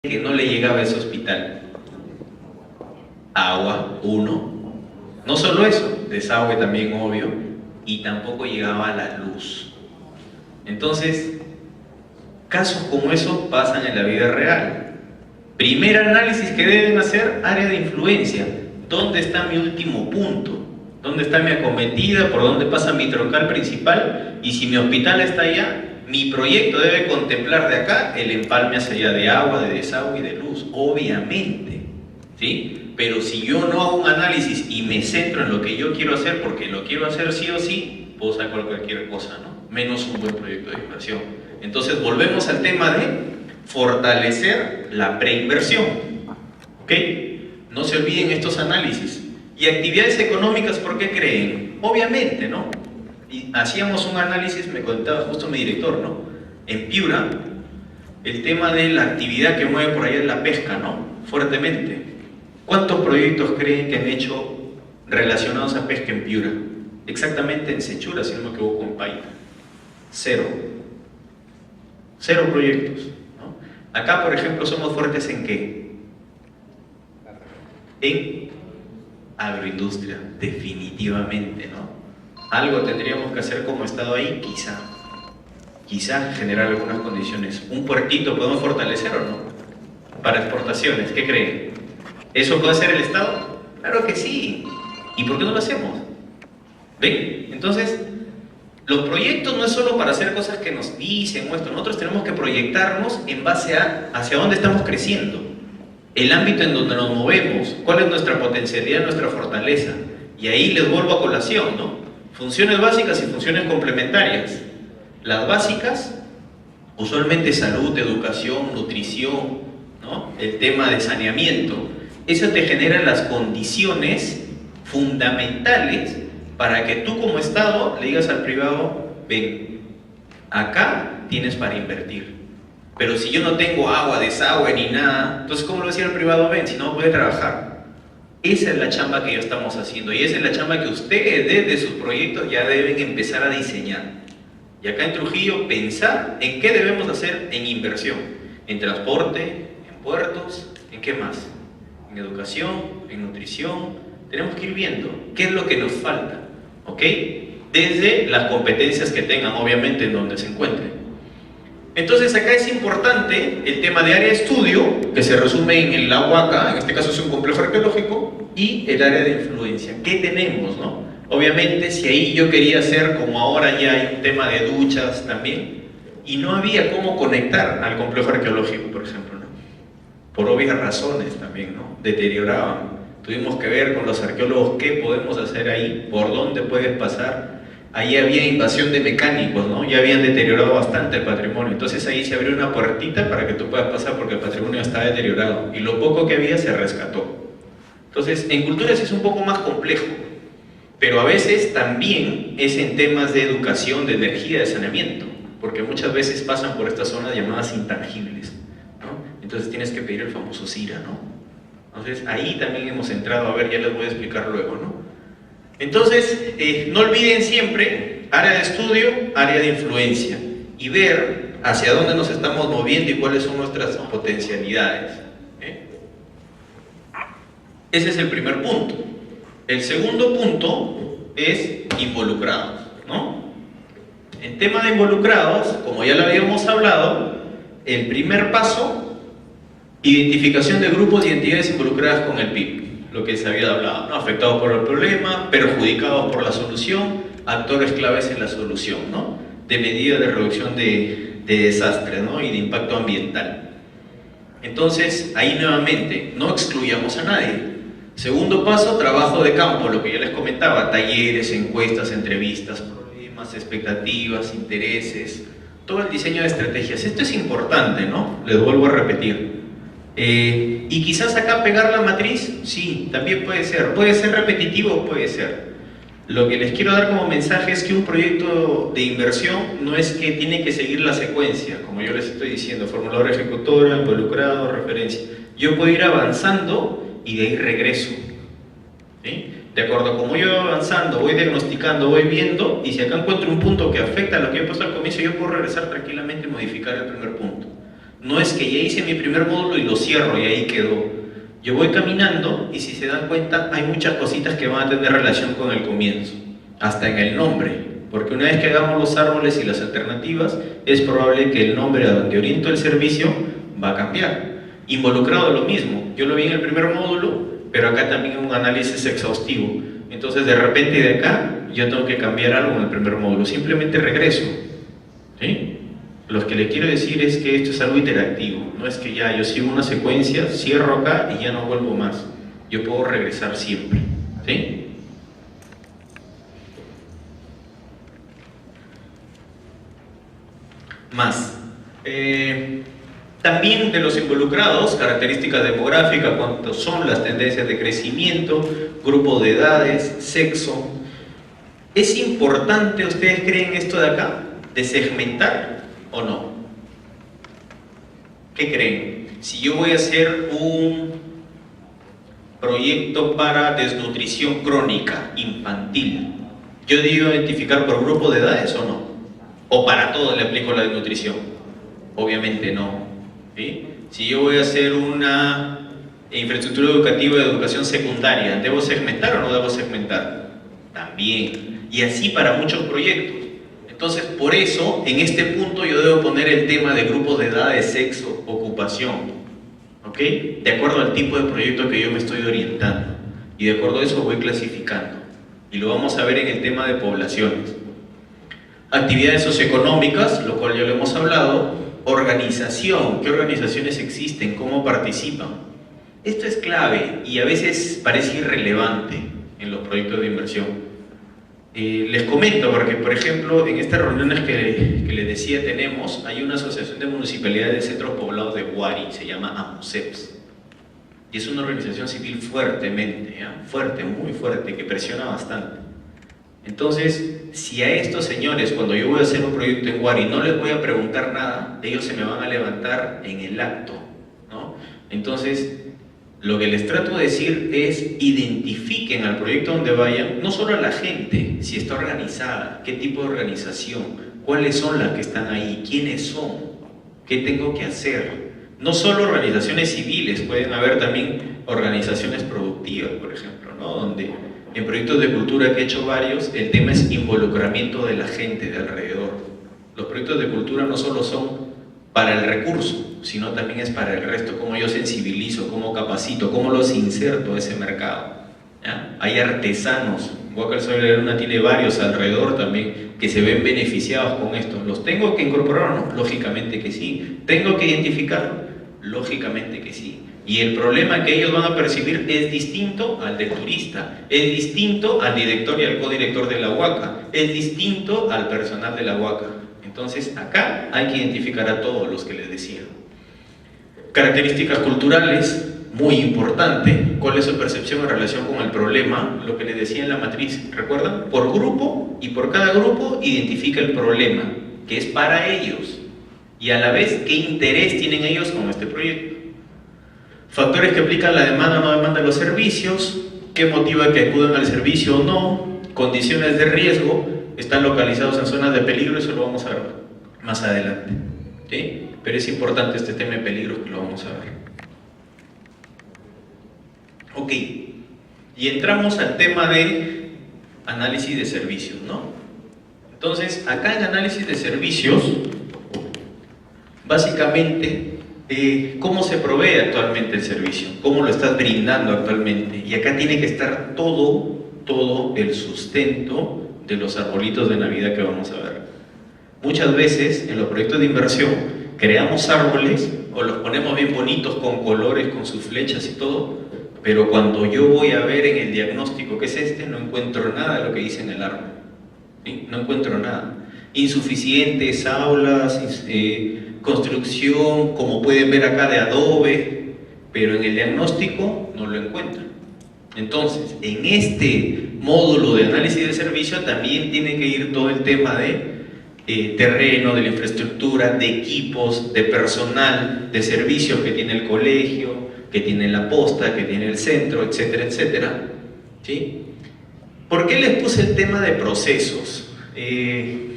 que no le llegaba a ese hospital. Agua, uno. No solo eso, desagüe también, obvio, y tampoco llegaba la luz. Entonces, casos como esos pasan en la vida real. Primer análisis que deben hacer, área de influencia. ¿Dónde está mi último punto? ¿Dónde está mi acometida? ¿Por dónde pasa mi troncal principal? Y si mi hospital está allá, mi proyecto debe contemplar de acá el empalme hacia allá de agua, de desagüe y de luz, obviamente, ¿sí? Pero si yo no hago un análisis y me centro en lo que yo quiero hacer, porque lo quiero hacer sí o sí, puedo sacar cualquier cosa, ¿no? Menos un buen proyecto de inversión. Entonces volvemos al tema de fortalecer la preinversión, ¿ok? No se olviden estos análisis. ¿Y actividades económicas por qué creen? Obviamente, ¿no? Y hacíamos un análisis, me contaba justo mi director, ¿no? En Piura, el tema de la actividad que mueve por allá es la pesca, ¿no? Fuertemente. ¿Cuántos proyectos creen que han hecho relacionados a pesca en Piura? Exactamente en Sechura, si no me equivoco, en Paita. Cero proyectos, ¿no? Acá, por ejemplo, somos fuertes ¿en qué? En agroindustria, definitivamente, ¿no? Algo tendríamos que hacer como Estado ahí, quizá generar algunas condiciones. ¿Un puertito podemos fortalecer o no? Para exportaciones, ¿qué creen? ¿Eso puede hacer el Estado? Claro que sí. ¿Y por qué no lo hacemos? ¿Ven? Entonces, los proyectos no es solo para hacer cosas que nos dicen o esto. Nosotros tenemos que proyectarnos en base a hacia dónde estamos creciendo, el ámbito en donde nos movemos, cuál es nuestra potencialidad, nuestra fortaleza. Y ahí les vuelvo a colación, ¿no? Funciones básicas y funciones complementarias. Las básicas, usualmente salud, educación, nutrición, ¿no? El tema de saneamiento. Eso te genera las condiciones fundamentales para que tú como Estado le digas al privado, ven, acá tienes para invertir. Pero si yo no tengo agua, desagüe ni nada, entonces ¿cómo lo decía el privado? Ven, si no puede trabajar. Esa es la chamba que ya estamos haciendo y esa es la chamba que ustedes desde sus proyectos ya deben empezar a diseñar. Y acá en Trujillo pensar en qué debemos hacer en inversión, en transporte, en puertos, ¿en qué más? En educación, en nutrición. Tenemos que ir viendo qué es lo que nos falta, ¿ok? Desde las competencias que tengan, obviamente, en donde se encuentren. Entonces acá es importante el tema de área de estudio, que se resume en el Huaca, en este caso es un complejo arqueológico, y el área de influencia. ¿Qué tenemos, no? Obviamente, si ahí yo quería hacer, como ahora ya hay un tema de duchas también, y no había cómo conectar al complejo arqueológico, por ejemplo, ¿no? Por obvias razones también, ¿no? Deterioraban. Tuvimos que ver con los arqueólogos qué podemos hacer ahí, por dónde puedes pasar. Ahí había invasión de mecánicos, ¿no? Ya habían deteriorado bastante el patrimonio. Entonces ahí se abrió una puertita para que tú puedas pasar porque el patrimonio está deteriorado. Y lo poco que había se rescató. Entonces, en culturas es un poco más complejo. Pero a veces también es en temas de educación, de energía, de saneamiento. Porque muchas veces pasan por estas zonas llamadas intangibles, ¿no? Entonces tienes que pedir el famoso CIRA, ¿no? Entonces ahí también hemos entrado a ver, ya les voy a explicar luego, ¿no? Entonces, no olviden siempre área de estudio, área de influencia y ver hacia dónde nos estamos moviendo y cuáles son nuestras potencialidades. Ese es el primer punto. El segundo punto es involucrados, ¿no? En tema de involucrados, como ya lo habíamos hablado, el primer paso, identificación de grupos y entidades involucradas con el PIB. Lo que se había hablado, ¿no? Afectados por el problema, perjudicados por la solución, actores claves en la solución, ¿no? De medidas de reducción de desastres, ¿no? Y de impacto ambiental. Entonces, ahí nuevamente, no excluyamos a nadie. Segundo paso, trabajo de campo, lo que ya les comentaba, talleres, encuestas, entrevistas, problemas, expectativas, intereses, todo el diseño de estrategias. Esto es importante, ¿no? Les vuelvo a repetir. Y quizás acá pegar la matriz, sí, también puede ser repetitivo, puede ser. Lo que les quiero dar como mensaje es que un proyecto de inversión no es que tiene que seguir la secuencia, como yo les estoy diciendo, formulador ejecutora, involucrado, referencia. Yo puedo ir avanzando y de ahí regreso, ¿sí? De acuerdo a cómo yo voy avanzando, voy diagnosticando, voy viendo, y si acá encuentro un punto que afecta a lo que yo he puesto al comienzo, yo puedo regresar tranquilamente y modificar el primer punto. No es que ya hice mi primer módulo y lo cierro y ahí quedó. Yo voy caminando y si se dan cuenta hay muchas cositas que van a tener relación con el comienzo, hasta en el nombre, porque una vez que hagamos los árboles y las alternativas, es probable que el nombre a donde oriento el servicio va a cambiar. Involucrado lo mismo, yo lo vi en el primer módulo, pero acá también un análisis exhaustivo. Entonces de repente de acá yo tengo que cambiar algo en el primer módulo, simplemente regreso. ¿Sí? Lo que le quiero decir es que esto es algo interactivo, no es que ya yo sigo una secuencia, cierro acá y ya no vuelvo más. Yo puedo regresar siempre. ¿Sí? Más. También de los involucrados, características demográficas, cuántas son las tendencias de crecimiento, grupo de edades, sexo. ¿Es importante, ustedes creen, esto de acá, de segmentar o no? ¿Qué creen? Si yo voy a hacer un proyecto para desnutrición crónica infantil, ¿yo debo identificar por grupo de edades o no? ¿O para todo le aplico la desnutrición? Obviamente no. ¿Sí? Si yo voy a hacer una infraestructura educativa de educación secundaria, ¿debo segmentar o no debo segmentar? También. Y así para muchos proyectos. Entonces, por eso, en este punto yo debo poner el tema de grupos de edad, de sexo, ocupación. ¿Ok? De acuerdo al tipo de proyecto que yo me estoy orientando. Y de acuerdo a eso voy clasificando. Y lo vamos a ver en el tema de poblaciones. Actividades socioeconómicas, lo cual ya lo hemos hablado. Organización, ¿qué organizaciones existen? ¿Cómo participan? Esto es clave y a veces parece irrelevante en los proyectos de inversión. Les comento porque, por ejemplo, en estas reuniones que les decía tenemos, hay una asociación de municipalidades de centros poblados de Huari, se llama AMUCEPS. Y es una organización civil fuertemente, fuerte, muy fuerte, que presiona bastante. Entonces, si a estos señores, cuando yo voy a hacer un proyecto en Huari, no les voy a preguntar nada, ellos se me van a levantar en el acto, ¿no? Entonces, lo que les trato de decir es, identifiquen al proyecto donde vayan, no solo a la gente, si está organizada, qué tipo de organización, cuáles son las que están ahí, quiénes son, qué tengo que hacer. No solo organizaciones civiles, pueden haber también organizaciones productivas, por ejemplo, ¿no? Donde en proyectos de cultura que he hecho varios, el tema es involucramiento de la gente de alrededor. Los proyectos de cultura no solo son para el recurso, sino también es para el resto, cómo yo sensibilizo, cómo capacito, cómo los inserto a ese mercado. ¿Ya? Hay artesanos, Huaca del Sol de la Luna tiene varios alrededor también que se ven beneficiados con esto. ¿Los tengo que incorporar o no? Lógicamente que sí. ¿Tengo que identificarlo? Lógicamente que sí. Y el problema que ellos van a percibir es distinto al del turista, es distinto al director y al codirector de la Huaca, es distinto al personal de la Huaca. Entonces acá hay que identificar a todos los que les decía. Características culturales, muy importante, cuál es su percepción en relación con el problema, lo que les decía en la matriz, ¿recuerdan? Por grupo y por cada grupo identifica el problema, que es para ellos, y a la vez qué interés tienen ellos con este proyecto. Factores que aplican la demanda o no demanda de los servicios, qué motiva que acudan al servicio o no, condiciones de riesgo, están localizados en zonas de peligro, eso lo vamos a ver más adelante. ¿Sí? Pero es importante este tema de peligro que lo vamos a ver. Ok, y entramos al tema de análisis de servicios, ¿no? Entonces, acá en análisis de servicios, básicamente, cómo se provee actualmente el servicio, cómo lo estás brindando actualmente. Y acá tiene que estar todo el sustento de los arbolitos de Navidad que vamos a ver. Muchas veces en los proyectos de inversión creamos árboles o los ponemos bien bonitos con colores, con sus flechas y todo, pero cuando yo voy a ver en el diagnóstico que es este, no encuentro nada de lo que dice en el árbol. ¿Sí? No encuentro nada. Insuficientes aulas, construcción, como pueden ver acá, de adobe, pero en el diagnóstico no lo encuentran. Entonces, en este módulo de análisis de servicio también tiene que ir todo el tema de terreno, de la infraestructura, de equipos, de personal, de servicios que tiene el colegio, que tiene la posta, que tiene el centro, etcétera, etcétera. ¿Sí? ¿Por qué les puse el tema de procesos?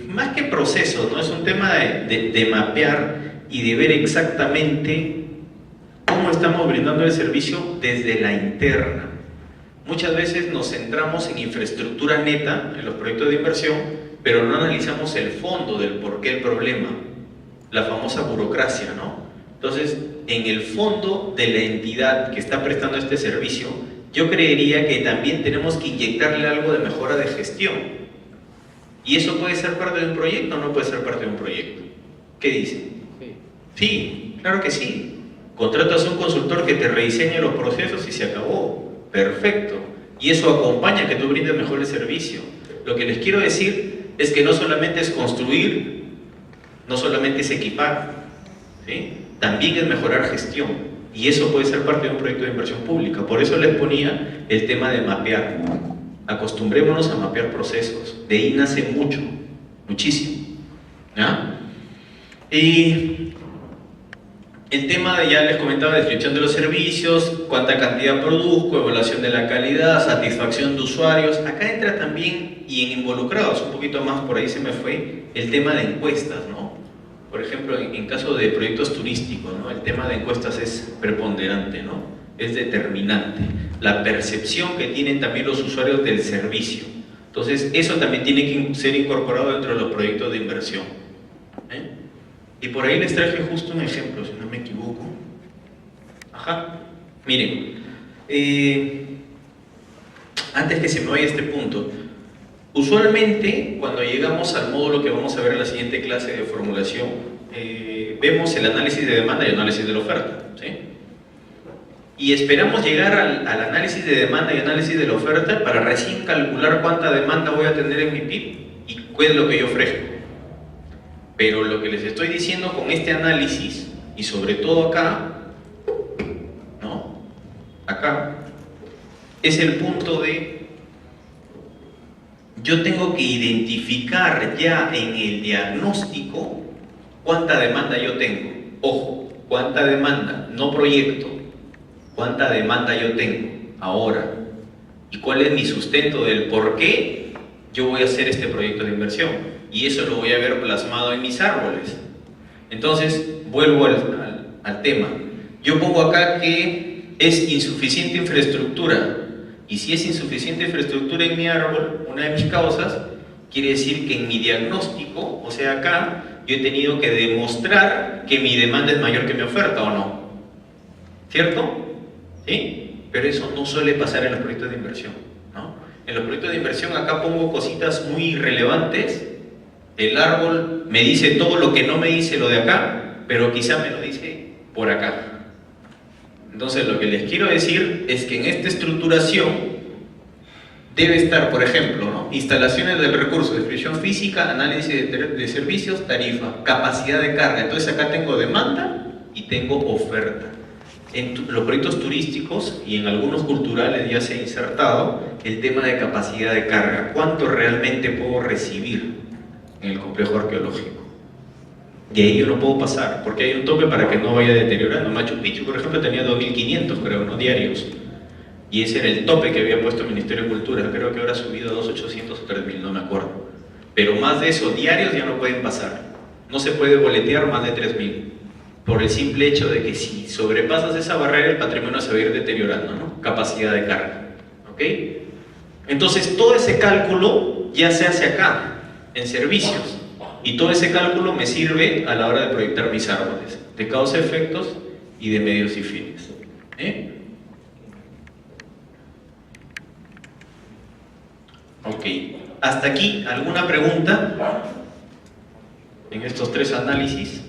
Más que procesos, ¿no? Es un tema de mapear y de ver exactamente cómo estamos brindando el servicio desde la interna. Muchas veces nos centramos en infraestructura neta, en los proyectos de inversión, pero no analizamos el fondo del por qué el problema, la famosa burocracia, ¿no? Entonces, en el fondo de la entidad que está prestando este servicio, yo creería que también tenemos que inyectarle algo de mejora de gestión. ¿Y eso puede ser parte de un proyecto o no puede ser parte de un proyecto? ¿Qué dice? Sí, claro que sí. Contratas a un consultor que te rediseñe los procesos y se acabó. Perfecto. Y eso acompaña a que tú brindes mejor el servicio. Lo que les quiero decir es que no solamente es construir, no solamente es equipar, ¿sí? También es mejorar gestión. Y eso puede ser parte de un proyecto de inversión pública. Por eso les ponía el tema de mapear. Acostumbrémonos a mapear procesos. De ahí nace mucho, muchísimo. ¿Ya? Y el tema de, ya les comentaba, descripción de los servicios, cuánta cantidad produzco, evaluación de la calidad, satisfacción de usuarios. Acá entra también, y en involucrados, un poquito más por ahí se me fue, el tema de encuestas, ¿no? Por ejemplo, en caso de proyectos turísticos, ¿no? El tema de encuestas es preponderante, ¿no? Es determinante. La percepción que tienen también los usuarios del servicio. Entonces, eso también tiene que ser incorporado dentro de los proyectos de inversión. Y por ahí les traje justo un ejemplo, si no me equivoco. Ajá. Miren, antes que se me vaya este punto, usualmente cuando llegamos al módulo que vamos a ver en la siguiente clase de formulación, vemos el análisis de demanda y el análisis de la oferta, ¿sí? Y esperamos llegar al análisis de demanda y análisis de la oferta para recién calcular cuánta demanda voy a tener en mi PIB y qué es lo que yo ofrezco. Pero lo que les estoy diciendo con este análisis, y sobre todo acá, ¿no? Acá, es el punto de yo tengo que identificar ya en el diagnóstico cuánta demanda yo tengo. Ojo, cuánta demanda, no proyecto. Cuánta demanda yo tengo ahora. Y cuál es mi sustento del por qué yo voy a hacer este proyecto de inversión. Y eso lo voy a ver plasmado en mis árboles. Entonces, vuelvo al tema. Yo pongo acá que es insuficiente infraestructura. Y si es insuficiente infraestructura en mi árbol, una de mis causas, quiere decir que en mi diagnóstico, o sea acá, yo he tenido que demostrar que mi demanda es mayor que mi oferta, ¿o no? ¿Cierto? ¿Sí? Pero eso no suele pasar en los proyectos de inversión, ¿no? En los proyectos de inversión acá pongo cositas muy relevantes. El árbol me dice todo lo que no me dice lo de acá, pero quizá me lo dice por acá. Entonces lo que les quiero decir es que en esta estructuración debe estar, por ejemplo, ¿no? Instalaciones del recurso, descripción física, análisis de servicios, tarifa, capacidad de carga. Entonces acá tengo demanda y tengo oferta. En los proyectos turísticos y en algunos culturales ya se ha insertado el tema de capacidad de carga. ¿Cuánto realmente puedo recibir en el complejo arqueológico? De ahí yo no puedo pasar, porque hay un tope para que no vaya deteriorando. Machu Picchu, por ejemplo, tenía 2.500, creo, ¿no? Diarios. Y ese era el tope que había puesto el Ministerio de Cultura. Creo que ahora ha subido a 2.800 o 3.000, no me acuerdo. Pero más de eso, diarios ya no pueden pasar. No se puede boletear más de 3.000. Por el simple hecho de que si sobrepasas esa barrera, el patrimonio se va a ir deteriorando, ¿no? Capacidad de carga. ¿Ok? Entonces, todo ese cálculo ya se hace acá, en servicios. Y todo ese cálculo me sirve a la hora de proyectar mis árboles, de causa, efectos y de medios y fines. Ok, hasta aquí, ¿alguna pregunta en estos tres análisis?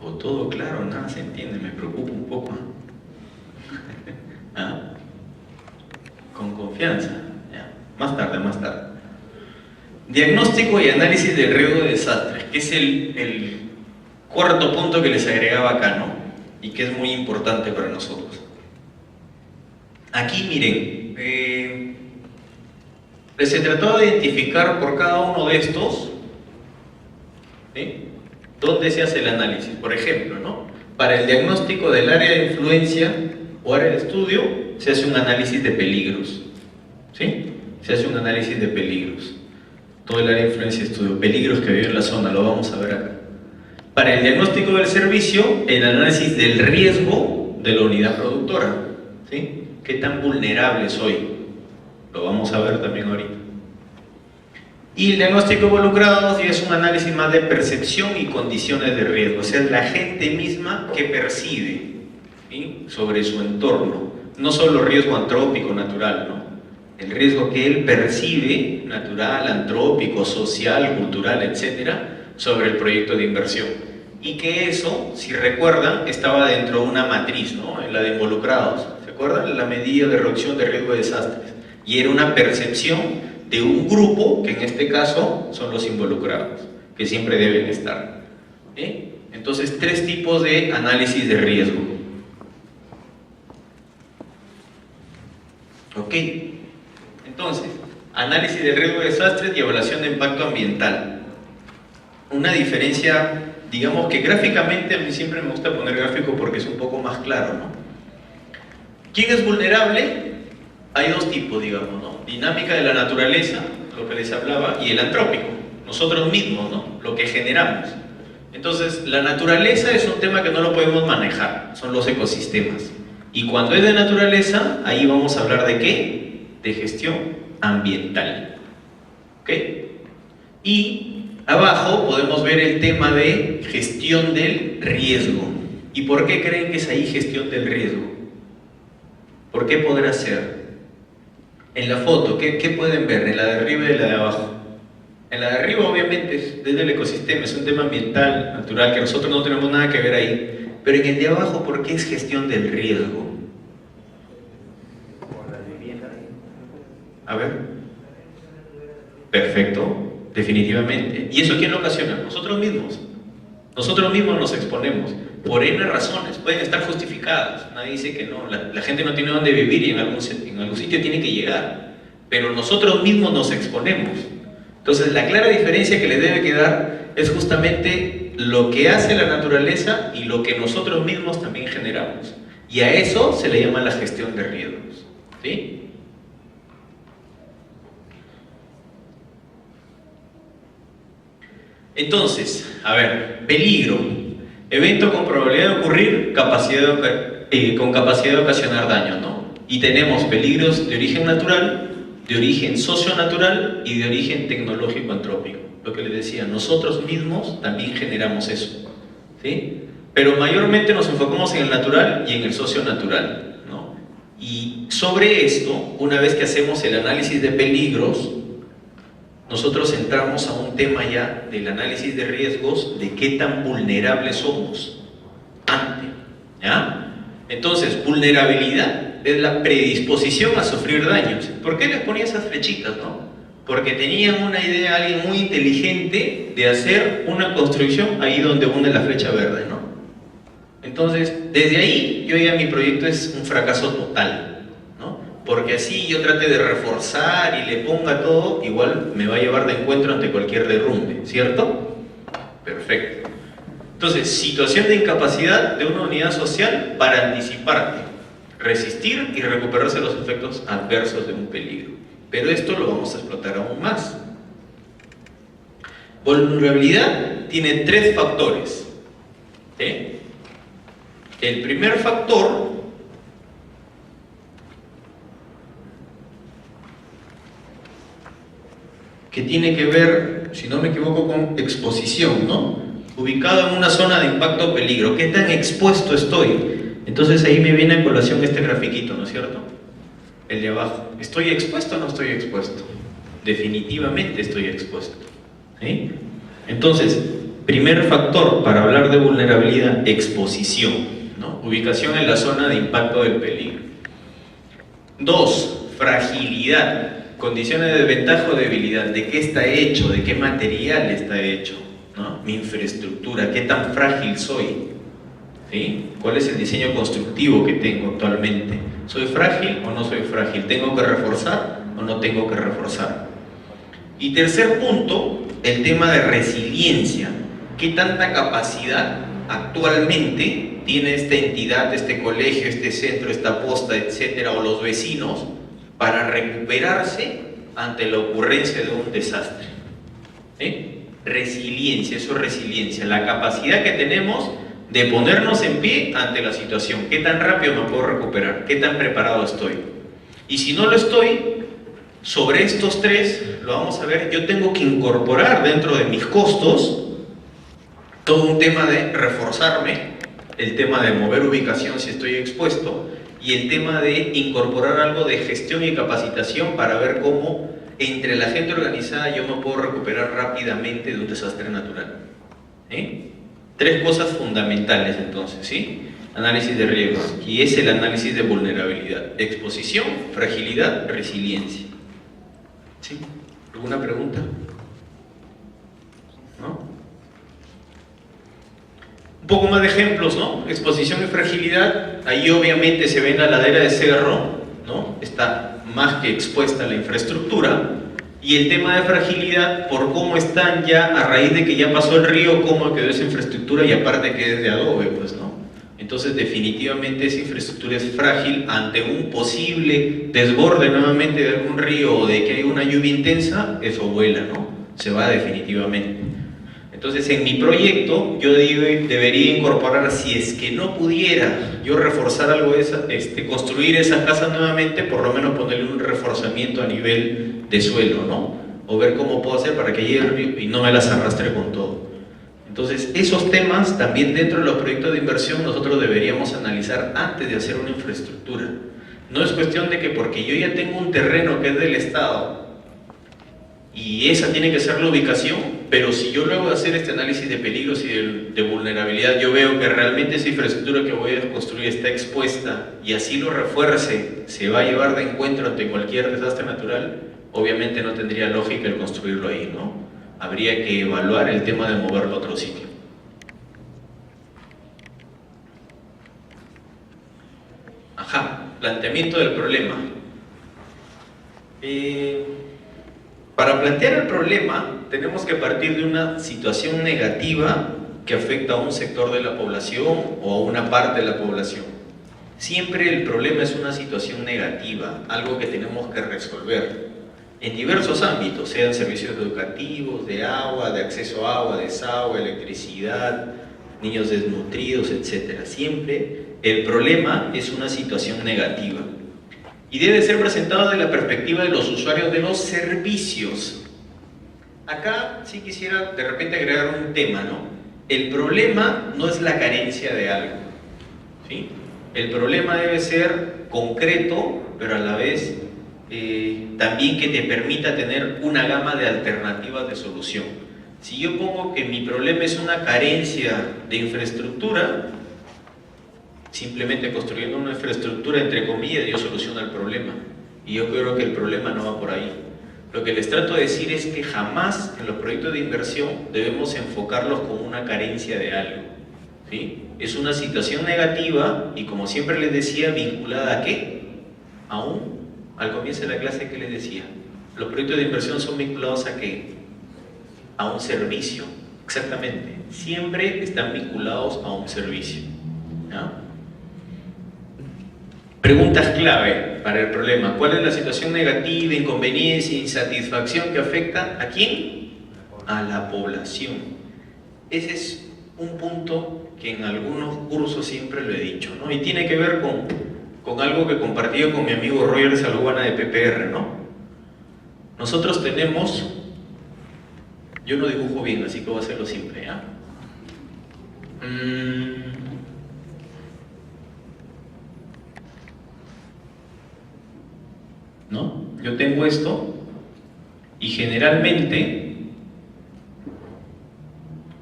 O todo claro, nada se entiende, me preocupa un poco. ¿Ah? Con confianza. Ya. Más tarde, más tarde. Diagnóstico y análisis del riesgo de desastres, que es el cuarto punto que les agregaba acá, ¿no? Y que es muy importante para nosotros. Aquí, miren, se trató de identificar por cada uno de estos, ¿sí?, dónde se hace el análisis. Por ejemplo, ¿no?, para el diagnóstico del área de influencia o área de estudio, se hace un análisis de peligros. ¿sí? Se hace un análisis de peligros. Todo el área de influencia de estudio, peligros que vive en la zona, lo vamos a ver acá. Para el diagnóstico del servicio, el análisis del riesgo de la unidad productora, ¿sí? ¿Qué tan vulnerable soy? Lo vamos a ver también ahorita. Y el diagnóstico involucrado es un análisis más de percepción y condiciones de riesgo, o sea, es la gente misma que percibe, ¿sí? Sobre su entorno, no solo riesgo antrópico, natural, ¿no? El riesgo que él percibe, natural, antrópico, social, cultural, etcétera, sobre el proyecto de inversión. Y que eso, si recuerdan, estaba dentro de una matriz, ¿no? En la de involucrados, ¿se acuerdan? La medida de reducción de riesgo de desastres. Y era una percepción de un grupo, que en este caso son los involucrados, que siempre deben estar. Entonces, 3 tipos de análisis de riesgo. Ok. Entonces, análisis de riesgo de desastres y evaluación de impacto ambiental. Una diferencia, digamos que gráficamente, a mí siempre me gusta poner gráfico porque es un poco más claro, ¿no? ¿Quién es vulnerable? Hay 2 tipos, digamos, ¿no? Dinámica de la naturaleza, lo que les hablaba, y el antrópico, nosotros mismos, ¿no? Lo que generamos. Entonces, la naturaleza es un tema que no lo podemos manejar, son los ecosistemas. Y cuando es de naturaleza, ahí vamos a hablar de ¿qué? De gestión ambiental. ¿Ok? Y abajo podemos ver el tema de gestión del riesgo. ¿Y por qué creen que es ahí gestión del riesgo? ¿Por qué podrá ser? En la foto, ¿qué pueden ver? En la de arriba y en la de abajo. En la de arriba, obviamente, es desde el ecosistema, es un tema ambiental, natural, que nosotros no tenemos nada que ver ahí. Pero en el de abajo, ¿por qué es gestión del riesgo? A ver. Perfecto, definitivamente. ¿Y eso quién lo ocasiona? Nosotros mismos. Nosotros mismos nos exponemos. Por N razones, pueden estar justificadas. Nadie dice que no. La gente no tiene dónde vivir y en algún sitio tiene que llegar. Pero nosotros mismos nos exponemos. Entonces, la clara diferencia que le debe quedar es justamente lo que hace la naturaleza y lo que nosotros mismos también generamos. Y a eso se le llama la gestión de riesgos. ¿Sí? Entonces, a ver, peligro. Evento con probabilidad de ocurrir, con capacidad de ocasionar daño, ¿no? Y tenemos peligros de origen natural, de origen socionatural y de origen tecnológico antrópico. Lo que les decía, nosotros mismos también generamos eso, ¿sí? Pero mayormente nos enfocamos en el natural y en el socionatural, ¿no? Y sobre esto, una vez que hacemos el análisis de peligros, nosotros entramos a un tema ya del análisis de riesgos, de qué tan vulnerables somos ante, ¿ya? Entonces, vulnerabilidad es la predisposición a sufrir daños. ¿Por qué les ponía esas flechitas, no? Porque tenían una idea, alguien muy inteligente, de hacer una construcción ahí donde une la flecha verde, ¿no? Entonces, desde ahí, yo ya mi proyecto es un fracaso total. Porque así yo trate de reforzar y le ponga todo, igual me va a llevar de encuentro ante cualquier derrumbe, ¿cierto? Perfecto. Entonces, situación de incapacidad de una unidad social para anticiparte, resistir y recuperarse de los efectos adversos de un peligro. Pero esto lo vamos a explotar aún más. Vulnerabilidad tiene 3 factores. ¿Sí? El primer factor que tiene que ver, si no me equivoco, con exposición, ¿no? Ubicado en una zona de impacto o peligro. ¿Qué tan expuesto estoy? Entonces ahí me viene a colación este grafiquito, ¿no es cierto? El de abajo. ¿Estoy expuesto o no estoy expuesto? Definitivamente estoy expuesto. ¿Sí? Entonces, primer factor para hablar de vulnerabilidad, exposición, ¿no? Ubicación en la zona de impacto del peligro. 2, fragilidad. Condiciones de ventaja o debilidad, de qué está hecho, de qué material está hecho, ¿no? Mi infraestructura, qué tan frágil soy, ¿sí? ¿Cuál es el diseño constructivo que tengo actualmente? ¿Soy frágil o no soy frágil? ¿Tengo que reforzar o no tengo que reforzar? Y tercer punto, el tema de resiliencia. ¿Qué tanta capacidad actualmente tiene esta entidad, este colegio, este centro, esta posta, etcétera, o los vecinos, para recuperarse ante la ocurrencia de un desastre. Resiliencia, eso es resiliencia, la capacidad que tenemos de ponernos en pie ante la situación. ¿Qué tan rápido me puedo recuperar? ¿Qué tan preparado estoy? Y si no lo estoy, sobre estos tres, lo vamos a ver, yo tengo que incorporar dentro de mis costos todo un tema de reforzarme, el tema de mover ubicación si estoy expuesto, y el tema de incorporar algo de gestión y capacitación para ver cómo entre la gente organizada yo me puedo recuperar rápidamente de un desastre natural. Tres cosas fundamentales entonces, ¿sí? Análisis de riesgos, y es el análisis de vulnerabilidad: exposición, fragilidad, resiliencia. ¿Sí? ¿Alguna pregunta? ¿No? Un poco más de ejemplos, ¿no? Exposición y fragilidad. Ahí obviamente se ve en la ladera de cerro, ¿no? Está más que expuesta la infraestructura. Y el tema de fragilidad, por cómo están ya, a raíz de que ya pasó el río, cómo quedó esa infraestructura, y aparte que es de adobe, pues, ¿no? Entonces definitivamente esa infraestructura es frágil ante un posible desborde nuevamente de algún río o de que hay una lluvia intensa, eso vuela, ¿no? Se va definitivamente. Entonces, en mi proyecto, yo debería incorporar, si es que no pudiera yo reforzar algo, construir esa casa nuevamente, por lo menos ponerle un reforzamiento a nivel de suelo, ¿no? O ver cómo puedo hacer para que llegue y no me las arrastre con todo. Entonces, esos temas también dentro de los proyectos de inversión nosotros deberíamos analizar antes de hacer una infraestructura. No es cuestión de que porque yo ya tengo un terreno que es del Estado, y esa tiene que ser la ubicación, pero si yo luego de hacer este análisis de peligros y de vulnerabilidad, yo veo que realmente esa infraestructura que voy a construir está expuesta y así lo refuerce, se va a llevar de encuentro ante cualquier desastre natural, obviamente no tendría lógica el construirlo ahí, ¿no? Habría que evaluar el tema de moverlo a otro sitio. Planteamiento del problema. Para plantear el problema tenemos que partir de una situación negativa que afecta a un sector de la población o a una parte de la población. Siempre el problema es una situación negativa, algo que tenemos que resolver en diversos ámbitos, sean servicios educativos, de agua, de acceso a agua, desagüe, electricidad, niños desnutridos, etc. Siempre el problema es una situación negativa. Y debe ser presentado desde la perspectiva de los usuarios de los servicios. Acá sí quisiera de repente agregar un tema, ¿no? El problema no es la carencia de algo, ¿sí? El problema debe ser concreto, pero a la vez también que te permita tener una gama de alternativas de solución. Si yo pongo que mi problema es una carencia de infraestructura, simplemente construyendo una infraestructura, entre comillas, yo soluciono el problema. Y yo creo que el problema no va por ahí. Lo que les trato de decir es que jamás en los proyectos de inversión debemos enfocarlos como una carencia de algo, ¿sí? Es una situación negativa y, como siempre les decía, vinculada ¿a qué? Al comienzo de la clase que les decía, los proyectos de inversión son vinculados ¿a qué? A un servicio. Exactamente. Siempre están vinculados a un servicio, ¿no? Preguntas clave para el problema. ¿Cuál es la situación negativa, inconveniencia, insatisfacción que afecta a quién? A la población. Ese es un punto que en algunos cursos siempre lo he dicho, ¿no? Y tiene que ver con algo que compartí con mi amigo Roger Salubana de PPR, ¿no? Nosotros tenemos, yo no dibujo bien, así que voy a hacerlo simple, ¿ya? ¿No? Yo tengo esto y generalmente,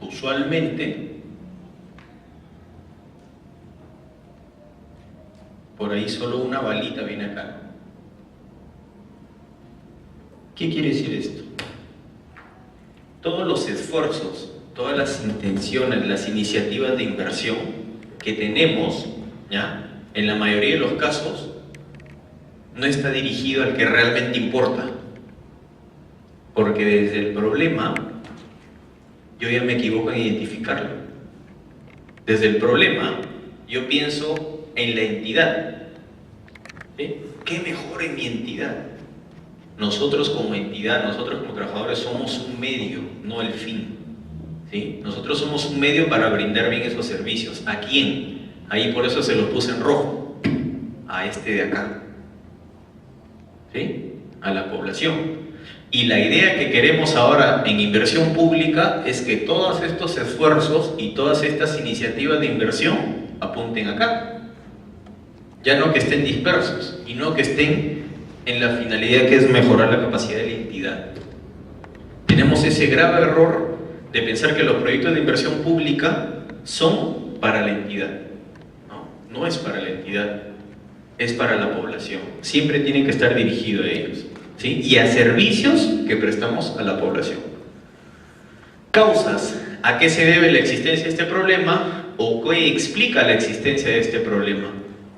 usualmente, por ahí solo una balita viene acá. ¿Qué quiere decir esto? Todos los esfuerzos, todas las intenciones, las iniciativas de inversión que tenemos, ¿ya? En la mayoría de los casos, no está dirigido al que realmente importa, porque desde el problema yo ya me equivoco en identificarlo. Desde el problema yo pienso en la entidad, ¿sí? ¿Qué mejor en mi entidad? Nosotros como entidad, nosotros como trabajadores somos un medio, no el fin. ¿Sí? Nosotros somos un medio para brindar bien esos servicios. ¿A quién? Ahí por eso se los puse en rojo. A este de acá. ¿Sí? A la población. Y la idea que queremos ahora en inversión pública es que todos estos esfuerzos y todas estas iniciativas de inversión apunten acá. Ya no que estén dispersos y no que estén en la finalidad que es mejorar la capacidad de la entidad. Tenemos ese grave error de pensar que los proyectos de inversión pública son para la entidad. No es para la entidad, es para la población. Siempre tienen que estar dirigidos a ellos, ¿sí? Y a servicios que prestamos a la población. Causas. ¿A qué se debe la existencia de este problema? ¿O qué explica la existencia de este problema?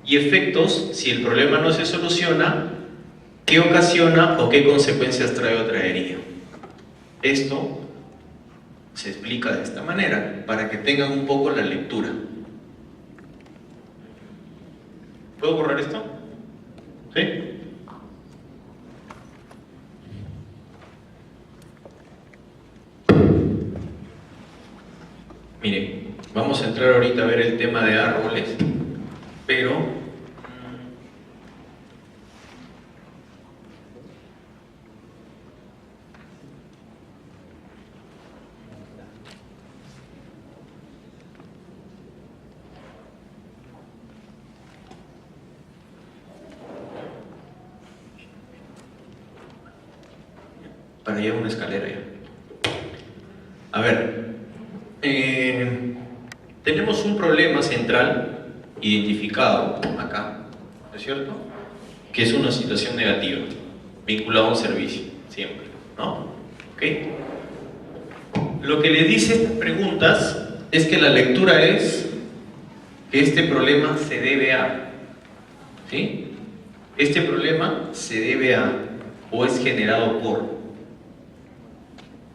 Y efectos, si el problema no se soluciona, ¿qué ocasiona o qué consecuencias trae o traería? Esto se explica de esta manera, para que tengan un poco la lectura. ¿Puedo borrar esto? ¿Sí? Miren, vamos a entrar ahorita a ver el tema de árboles, pero para allá una escalera ya. A ver, tenemos un problema central identificado acá, ¿no es cierto? Que es una situación negativa, vinculada a un servicio, siempre, ¿no? ¿Ok? Lo que le dice estas preguntas es que la lectura es que este problema se debe a, ¿sí? Este problema se debe a, o es generado por,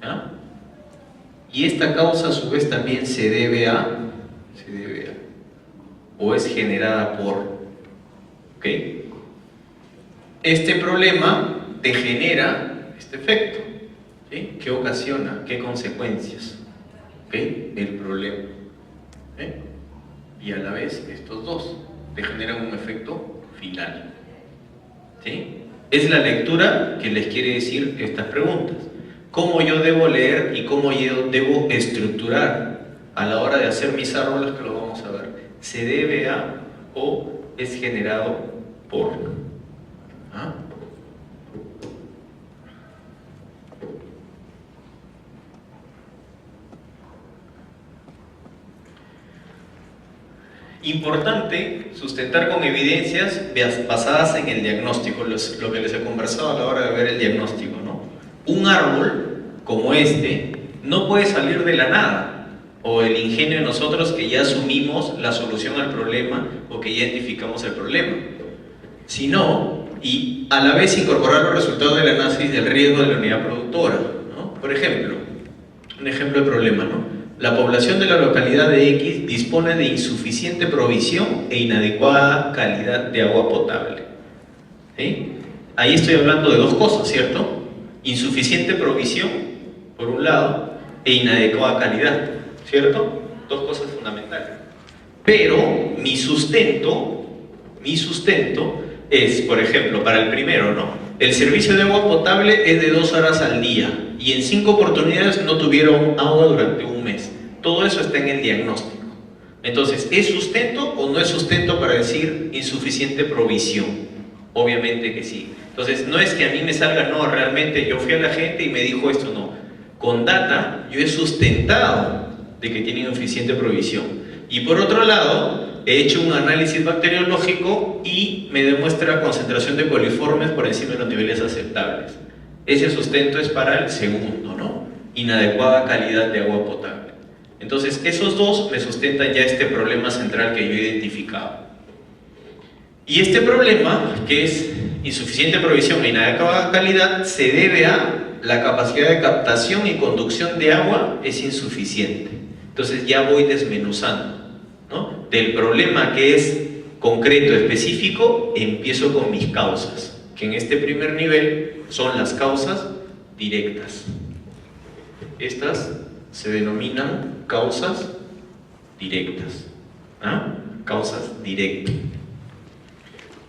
¿ya? Y esta causa a su vez también se debe a, o es generada por, ¿ok? Este problema te genera este efecto, ¿sí? ¿Qué ocasiona? ¿Qué consecuencias? ¿Ok? El problema, ¿eh? Y a la vez estos dos te generan un efecto final, ¿sí? Es la lectura que les quiere decir estas preguntas. Cómo yo debo leer y cómo yo debo estructurar a la hora de hacer mis árboles, que lo vamos a ver. Se debe a o es generado por. ¿Ah? Importante sustentar con evidencias basadas en el diagnóstico, lo que les he conversado a la hora de ver el diagnóstico, ¿no? Un árbol como este no puede salir de la nada, o el ingenio de nosotros que ya asumimos la solución al problema o que ya identificamos el problema, sino, y a la vez incorporar los resultados del análisis del riesgo de la unidad productora, ¿no? Por ejemplo, un ejemplo de problema, ¿no? La población de la localidad de X dispone de insuficiente provisión e inadecuada calidad de agua potable, ¿sí? Ahí estoy hablando de dos cosas, ¿cierto? Insuficiente provisión, por un lado, e inadecuada calidad, ¿cierto? Dos cosas fundamentales. Pero mi sustento es, por ejemplo, para el primero, ¿no? El servicio de agua potable es de 2 horas al día y en 5 oportunidades no tuvieron agua durante un mes. Todo eso está en el diagnóstico. Entonces, ¿es sustento o no es sustento para decir insuficiente provisión? Obviamente que sí. Entonces, no es que a mí me salga, no, realmente yo fui a la gente y me dijo esto, no. Con data, yo he sustentado de que tienen insuficiente provisión. Y por otro lado, he hecho un análisis bacteriológico y me demuestra concentración de coliformes por encima de los niveles aceptables. Ese sustento es para el segundo, ¿no? Inadecuada calidad de agua potable. Entonces, esos dos me sustentan ya este problema central que yo he identificado. Y este problema, que es insuficiente provisión e inadecuada calidad, se debe a la capacidad de captación y conducción de agua es insuficiente. Entonces ya voy desmenuzando, ¿no? Del problema que es concreto, específico, empiezo con mis causas, que en este primer nivel son las causas directas. Estas se denominan causas directas. ¿Ah? Causas directas.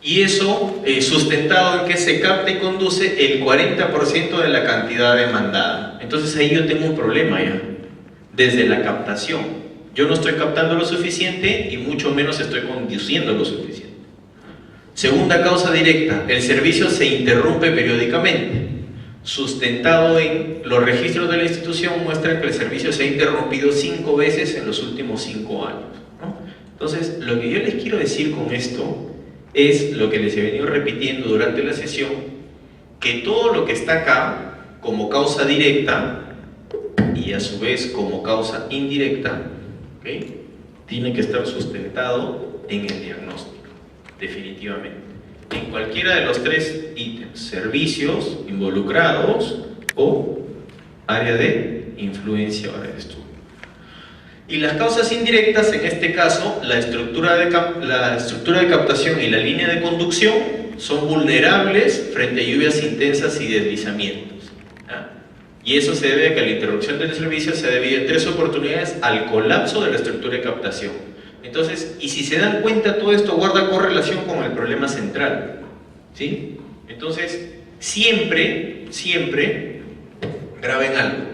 Y eso sustentado en que se capta y conduce el 40% de la cantidad demandada. Entonces ahí yo tengo un problema ya, desde la captación. Yo no estoy captando lo suficiente y mucho menos estoy conduciendo lo suficiente. Segunda causa directa, el servicio se interrumpe periódicamente. Sustentado en los registros de la institución muestran que el servicio se ha interrumpido 5 veces en los últimos 5 años, ¿no? Entonces, lo que yo les quiero decir con esto es lo que les he venido repitiendo durante la sesión, que todo lo que está acá como causa directa y a su vez como causa indirecta, ¿okay?, tiene que estar sustentado en el diagnóstico, definitivamente. En cualquiera de los 3 ítems, servicios involucrados o área de influencia o área de estudio. Y las causas indirectas, en este caso, la estructura de captación y la línea de conducción son vulnerables frente a lluvias intensas y deslizamientos, ¿ya? Y eso se debe a que la interrupción del servicio se debe en 3 oportunidades al colapso de la estructura de captación. Entonces, y si se dan cuenta, todo esto guarda correlación con el problema central, ¿sí? Entonces, siempre, graben algo,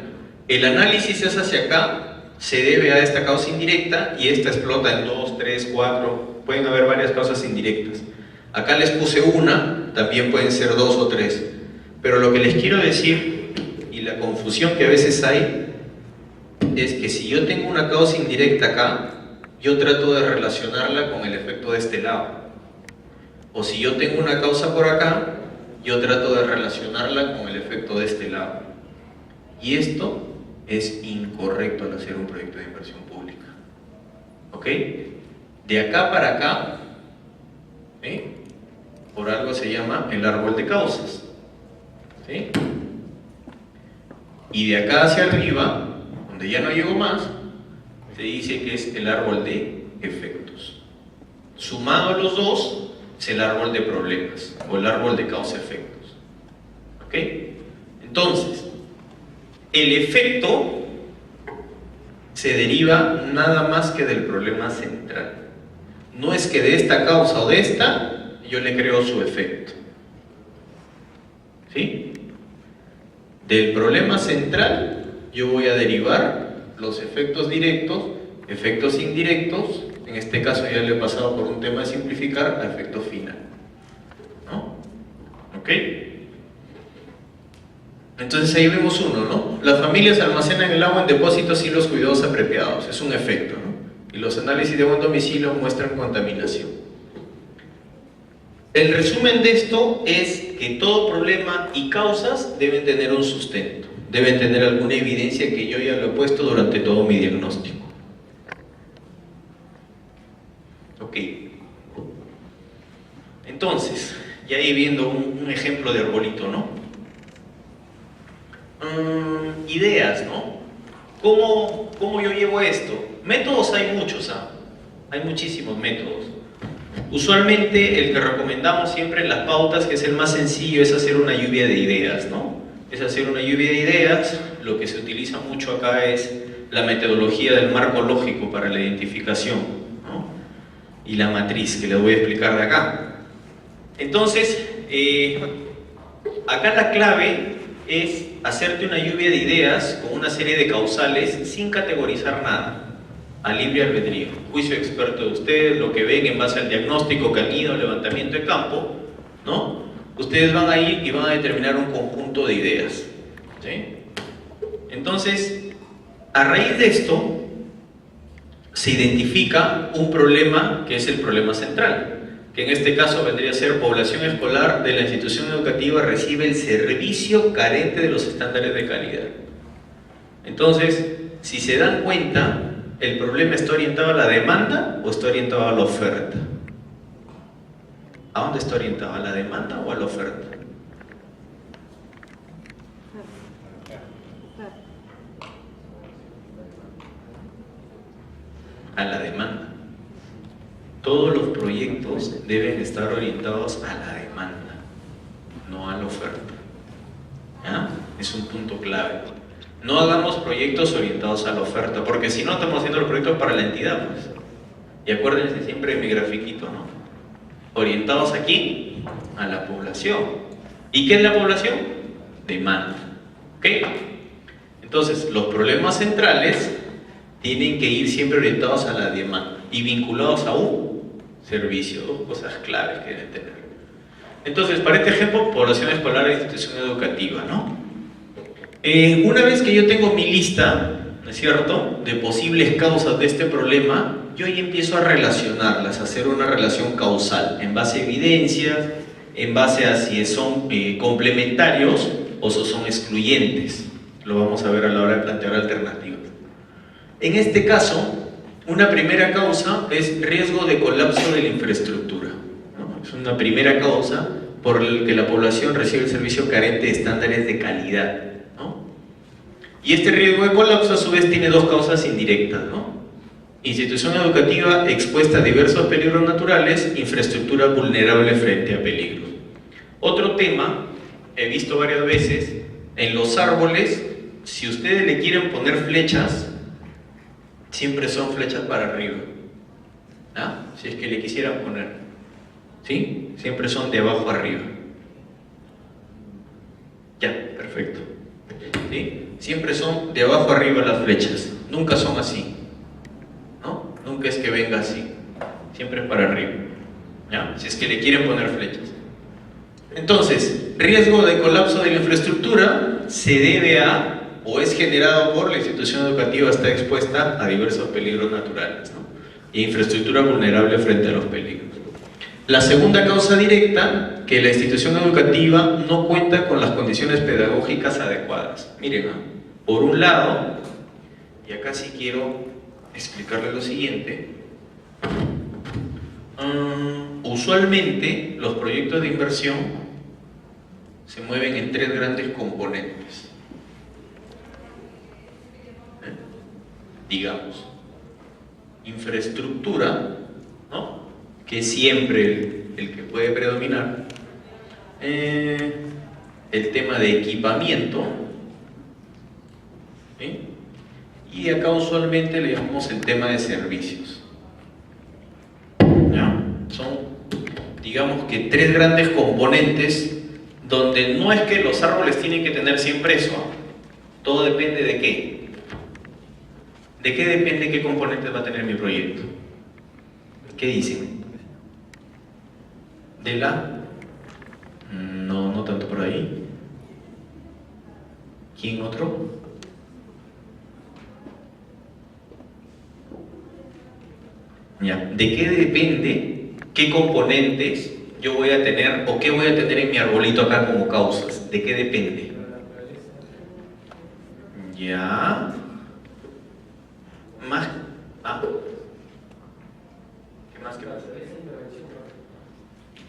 el análisis es hacia acá, se debe a esta causa indirecta y esta explota en 2, 3, 4, pueden haber varias causas indirectas. Acá les puse una, también pueden ser 2 o 3, pero lo que les quiero decir y la confusión que a veces hay es que si yo tengo una causa indirecta acá, yo trato de relacionarla con el efecto de este lado. O si yo tengo una causa por acá, yo trato de relacionarla con el efecto de este lado. Y esto es incorrecto al hacer un proyecto de inversión pública. ¿Ok? De acá para acá, ¿sí?, por algo se llama el árbol de causas, ¿sí? Y de acá hacia arriba, donde ya no llego más, se dice que es el árbol de efectos. Sumado los dos, es el árbol de problemas o el árbol de causa-efectos. ¿Ok? Entonces, el efecto se deriva nada más que del problema central. No es que de esta causa o de esta yo le creo su efecto. ¿Sí? Del problema central yo voy a derivar los efectos directos, efectos indirectos, en este caso ya le he pasado por un tema de simplificar, a efecto final, ¿no? ¿Ok? Entonces ahí vemos uno, ¿no? Las familias almacenan el agua en depósitos y los cuidados apropiados, es un efecto, ¿no? Y los análisis de buen domicilio muestran contaminación. El resumen de esto es que todo problema y causas deben tener un sustento, deben tener alguna evidencia que yo ya lo he puesto durante todo mi diagnóstico. Ok. Entonces, ya ahí viendo un ejemplo de arbolito, ¿no? Ideas, ¿no? ¿Cómo yo llevo esto? Métodos hay muchos, ¿ah? Hay muchísimos métodos. Usualmente el que recomendamos siempre en las pautas, que es el más sencillo, es hacer una lluvia de ideas, ¿no? Es hacer una lluvia de ideas. Lo que se utiliza mucho acá es la metodología del marco lógico para la identificación, ¿no? Y la matriz, que les voy a explicar de acá. Entonces, acá la clave es hacerte una lluvia de ideas con una serie de causales sin categorizar nada, a libre albedrío, juicio experto de ustedes, lo que ven en base al diagnóstico que han ido, levantamiento de campo, ¿no? Ustedes van a ir y van a determinar un conjunto de ideas, ¿sí? Entonces, a raíz de esto, se identifica un problema que es el problema central, que en este caso vendría a ser población escolar de la institución educativa recibe el servicio carente de los estándares de calidad. Entonces, si se dan cuenta, ¿el problema está orientado a la demanda o está orientado a la oferta? ¿A dónde está orientado? ¿A la demanda o a la oferta? A la demanda. Todos los proyectos deben estar orientados a la demanda, no a la oferta. ¿Ya? Es un punto clave. No hagamos proyectos orientados a la oferta, porque si no estamos haciendo los proyectos para la entidad, pues. Y acuérdense siempre de mi grafiquito, ¿no? Orientados aquí a la población. ¿Y qué es la población? Demanda. ¿Ok? Entonces, los problemas centrales tienen que ir siempre orientados a la demanda y vinculados a un servicio, dos cosas claves que deben tener. Entonces, para este ejemplo, población escolar e institución educativa, ¿no? Una vez que yo tengo mi lista, ¿no es cierto?, de posibles causas de este problema, yo ahí empiezo a relacionarlas, a hacer una relación causal, en base a evidencias, en base a si son complementarios o si son excluyentes. Lo vamos a ver a la hora de plantear alternativas. En este caso, una primera causa es riesgo de colapso de la infraestructura, ¿no? Es una primera causa por la que la población recibe el servicio carente de estándares de calidad, ¿no? Y este riesgo de colapso a su vez tiene dos causas indirectas, ¿no? Institución educativa expuesta a diversos peligros naturales, infraestructura vulnerable frente a peligros. Otro tema, he visto varias veces, en los árboles, si ustedes le quieren poner flechas, siempre son flechas para arriba, ¿ah? Si es que le quisieran poner, ¿sí? Siempre son de abajo arriba. Ya, perfecto. ¿Sí? Siempre son de abajo arriba las flechas, nunca son así, ¿no? Nunca es que venga así, siempre es para arriba, ¿ya? Si es que le quieren poner flechas. Entonces, riesgo de colapso de la infraestructura se debe a, o es generado por la institución educativa está expuesta a diversos peligros naturales, ¿no? E infraestructura vulnerable frente a los peligros. La segunda causa directa, que la institución educativa no cuenta con las condiciones pedagógicas adecuadas. Miren, por un lado, y acá sí quiero explicarles lo siguiente, usualmente los proyectos de inversión se mueven en tres grandes componentes. Digamos, infraestructura, ¿no?, que es siempre el que puede predominar, el tema de equipamiento, ¿sí?, y acá usualmente le llamamos el tema de servicios. ¿Ya? Son, digamos que tres grandes componentes donde no es que los árboles tienen que tener siempre eso, todo depende de qué. ¿De qué depende qué componentes va a tener mi proyecto? ¿Qué dicen? ¿De la? No, no tanto por ahí. ¿Quién otro? Ya. ¿De qué depende qué componentes yo voy a tener o qué voy a tener en mi arbolito acá como causas? ¿De qué depende? Ya. Más. ¿Qué más?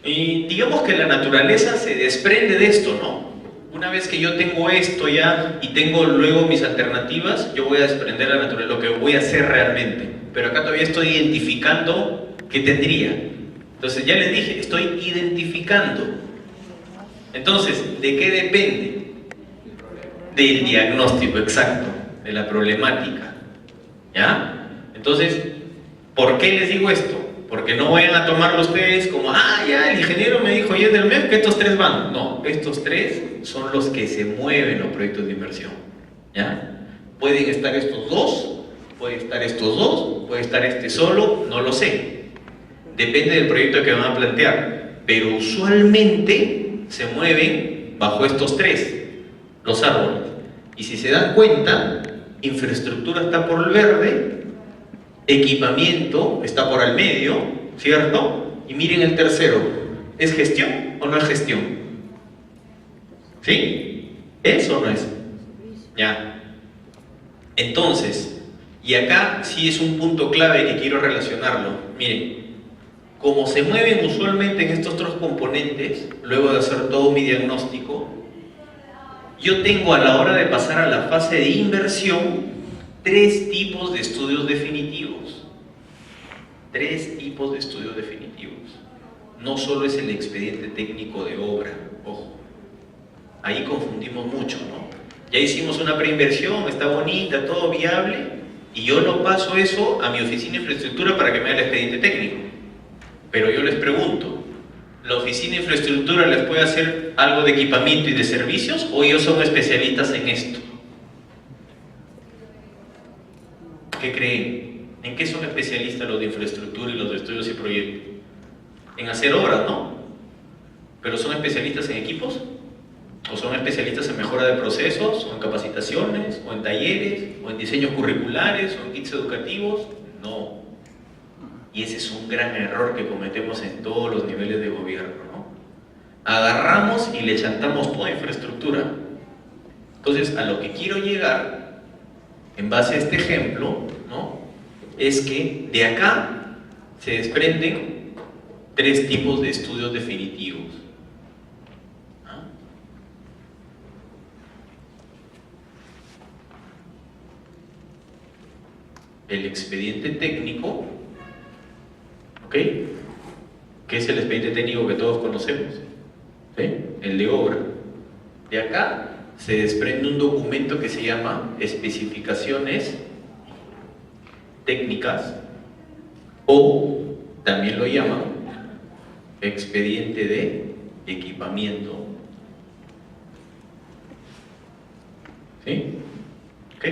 Y digamos que la naturaleza se desprende de esto, ¿no? Una vez que yo tengo esto ya y tengo luego mis alternativas, yo voy a desprender la naturaleza, lo que voy a hacer realmente. Pero acá todavía estoy identificando qué tendría. Entonces ya les dije, estoy identificando. Entonces, ¿de qué depende? Del diagnóstico, exacto, de la problemática. ¿Ya? Entonces, ¿por qué les digo esto? Porque no vayan a tomarlo ustedes como, ya, el ingeniero me dijo ayer del MEF que estos tres van. No, estos tres son los que se mueven los proyectos de inversión. ¿Ya? Pueden estar estos dos, pueden estar estos dos, puede estar este solo, no lo sé. Depende del proyecto que van a plantear. Pero usualmente se mueven bajo estos tres, los árboles. Y si se dan cuenta, infraestructura está por el verde, equipamiento está por el medio, ¿cierto? Y miren el tercero, ¿es gestión o no es gestión? ¿Sí? ¿Es o no es? Ya. Entonces, y acá sí es un punto clave que quiero relacionarlo. Miren, como se mueven usualmente en estos tres componentes, luego de hacer todo mi diagnóstico, yo tengo a la hora de pasar a la fase de inversión tres tipos de estudios definitivos. 3 tipos de estudios definitivos. No solo es el expediente técnico de obra, ojo. Ahí confundimos mucho, ¿no? Ya hicimos una preinversión, está bonita, todo viable, y yo no paso eso a mi oficina de infraestructura para que me haga el expediente técnico. Pero yo les pregunto, ¿la oficina de infraestructura les puede hacer algo de equipamiento y de servicios o ellos son especialistas en esto? ¿Qué creen? ¿En qué son especialistas los de infraestructura y los de estudios y proyectos? En hacer obras, ¿no? ¿Pero son especialistas en equipos? ¿O son especialistas en mejora de procesos? ¿O en capacitaciones? ¿O en talleres? ¿O en diseños curriculares? ¿O en kits educativos? No. Y ese es un gran error que cometemos en todos los niveles de gobierno, ¿no? Agarramos y le chantamos toda infraestructura. Entonces, a lo que quiero llegar, en base a este ejemplo, ¿no?, es que de acá se desprenden 3 tipos de estudios definitivos. El expediente técnico, ¿ok?, que es el expediente técnico que todos conocemos, ¿sí?, el de obra. De acá se desprende un documento que se llama especificaciones técnicas, o también lo llaman expediente de equipamiento, ¿sí? ¿Ok?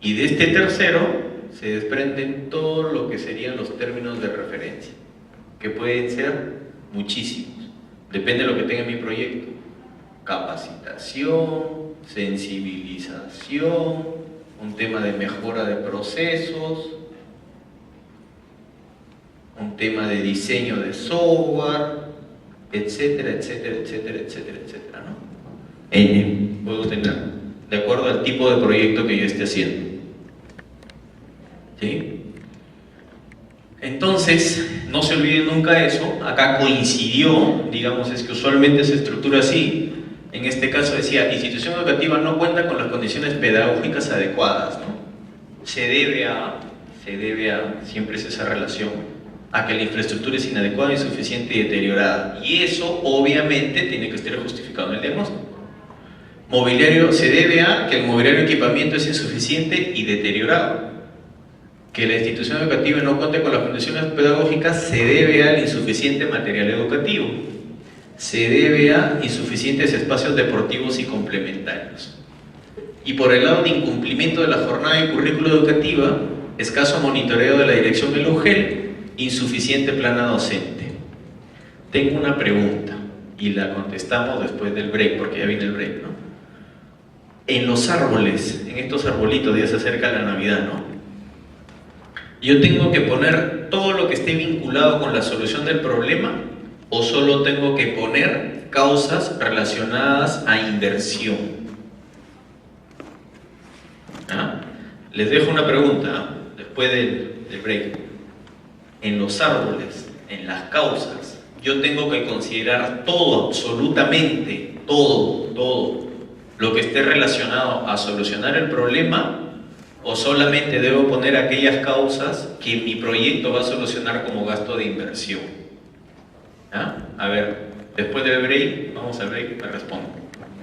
Y de este tercero se desprenden todo lo que serían los términos de referencia, que pueden ser muchísimos, depende de lo que tenga mi proyecto: capacitación, sensibilización, un tema de mejora de procesos, un tema de diseño de software, etcétera, etcétera, etcétera, etcétera, etcétera, ¿no? N puedo tener, de acuerdo al tipo de proyecto que yo esté haciendo, ¿sí? Entonces, no se olviden nunca eso. Acá coincidió, digamos, es que usualmente se estructura así. En este caso decía, institución educativa no cuenta con las condiciones pedagógicas adecuadas, ¿no? Se debe a, siempre es esa relación, a que la infraestructura es inadecuada, insuficiente y deteriorada. Y eso, obviamente, tiene que estar justificado en el diagnóstico. Mobiliario, se debe a que el mobiliario de equipamiento es insuficiente y deteriorado. Que la institución educativa no cuente con las condiciones pedagógicas se debe al insuficiente material educativo. Se debe a insuficientes espacios deportivos y complementarios. Y por el lado de incumplimiento de la jornada y currícula educativa, escaso monitoreo de la dirección del UGEL, insuficiente plana docente. Tengo una pregunta y la contestamos después del break, porque ya viene el break, ¿no? En los árboles, en estos arbolitos, ya se acerca la Navidad, ¿no? ¿Yo tengo que poner todo lo que esté vinculado con la solución del problema o solo tengo que poner causas relacionadas a inversión? ¿Ah? Les dejo una pregunta después del break. En los árboles, en las causas, yo tengo que considerar todo, absolutamente todo lo que esté relacionado a solucionar el problema, o solamente debo poner aquellas causas que mi proyecto va a solucionar como gasto de inversión. ¿Ah? A ver, después del break, vamos al break, me respondo.